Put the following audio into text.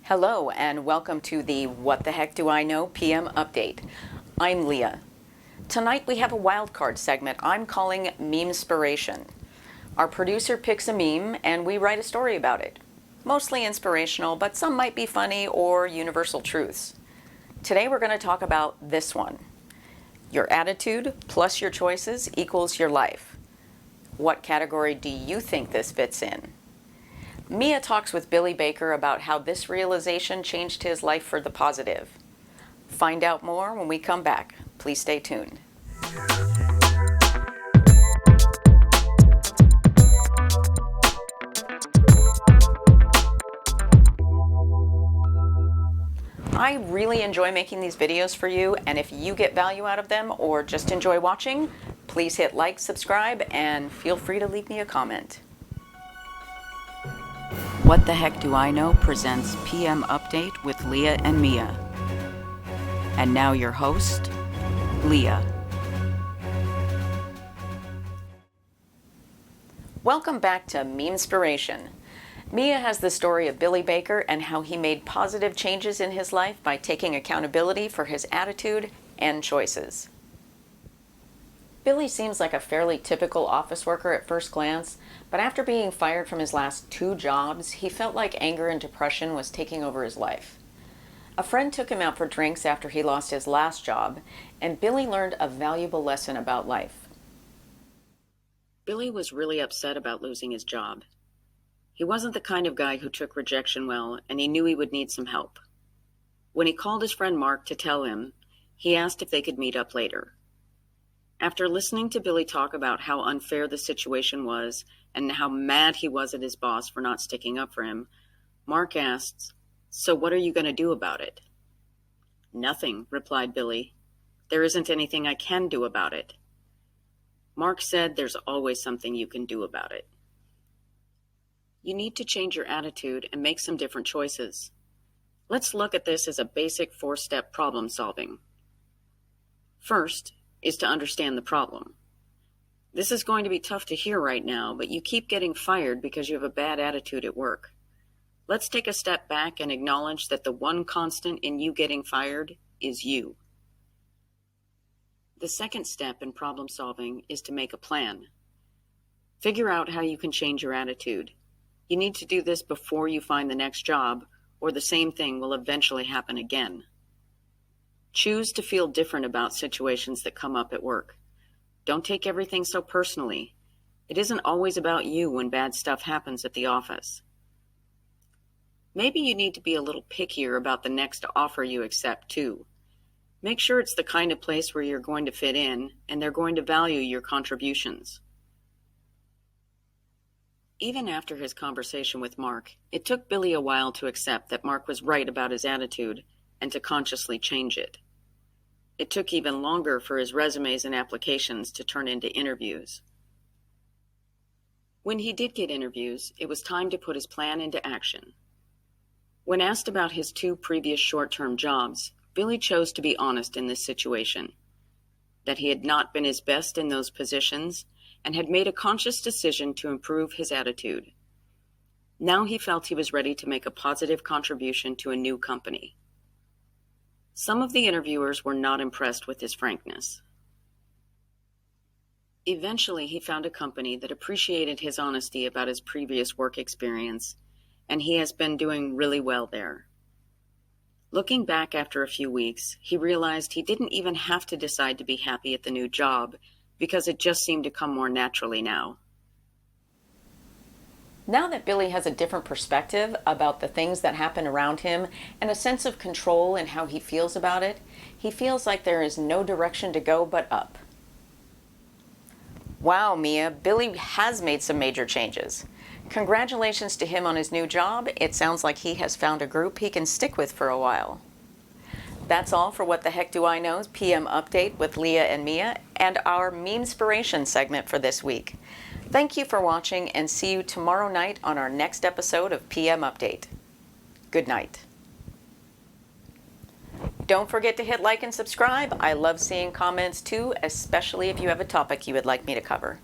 Hello and welcome to the What the Heck Do I Know PM update. I'm Leah. Tonight we have a wildcard segment I'm calling Memespiration. Our producer picks a meme and we write a story about it. Mostly inspirational, but some might be funny or universal truths. Today we're going to talk about this one. Your attitude plus your choices equals your life. What category do you think this fits in? Mia talks with Billy Baker about how this realization changed his life for the positive. Find out more when we come back. Please stay tuned. I really enjoy making these videos for you, and if you get value out of them or just enjoy watching, please hit like, subscribe, and feel free to leave me a comment. What the Heck Do I Know presents PM Update with Leah and Mia. And now your host, Leah. Welcome back to Memespiration. Mia has the story of Billy Baker and how he made positive changes in his life by taking accountability for his attitude and choices. Billy seems like a fairly typical office worker at first glance, but after being fired from his last 2 jobs, he felt like anger and depression was taking over his life. A friend took him out for drinks after he lost his last job, and Billy learned a valuable lesson about life. Billy was really upset about losing his job. He wasn't the kind of guy who took rejection well, and he knew he would need some help. When he called his friend Mark to tell him, he asked if they could meet up later. After listening to Billy talk about how unfair the situation was and how mad he was at his boss for not sticking up for him, Mark asked, "So what are you going to do about it?" "Nothing," replied Billy. "There isn't anything I can do about it." Mark said, "There's always something you can do about it." You need to change your attitude and make some different choices. Let's look at this as a basic 4-step problem solving. First is to understand the problem. This is going to be tough to hear right now, but you keep getting fired because you have a bad attitude at work. Let's take a step back and acknowledge that the one constant in you getting fired is you. The second step in problem solving is to make a plan. Figure out how you can change your attitude. You need to do this before you find the next job, or the same thing will eventually happen again. Choose to feel different about situations that come up at work. Don't take everything so personally. It isn't always about you when bad stuff happens at the office. Maybe you need to be a little pickier about the next offer you accept, too. Make sure it's the kind of place where you're going to fit in and they're going to value your contributions. Even after his conversation with Mark, it took Billy a while to accept that Mark was right about his attitude and to consciously change it. It took even longer for his resumes and applications to turn into interviews. When he did get interviews, it was time to put his plan into action. When asked about his 2 previous short-term jobs, Billy chose to be honest in this situation, that he had not been his best in those positions and had made a conscious decision to improve his attitude. Now he felt he was ready to make a positive contribution to a new company. Some of the interviewers were not impressed with his frankness. Eventually, he found a company that appreciated his honesty about his previous work experience, and he has been doing really well there. Looking back after a few weeks, he realized he didn't even have to decide to be happy at the new job because it just seemed to come more naturally now. Now that Billy has a different perspective about the things that happen around him and a sense of control in how he feels about it, he feels like there is no direction to go but up. Wow, Mia, Billy has made some major changes. Congratulations to him on his new job. It sounds like he has found a group he can stick with for a while. That's all for What the Heck Do I Know's PM Update with Leah and Mia and our Memespiration segment for this week. Thank you for watching and see you tomorrow night on our next episode of PM Update. Good night. Don't forget to hit like and subscribe. I love seeing comments too, especially if you have a topic you would like me to cover.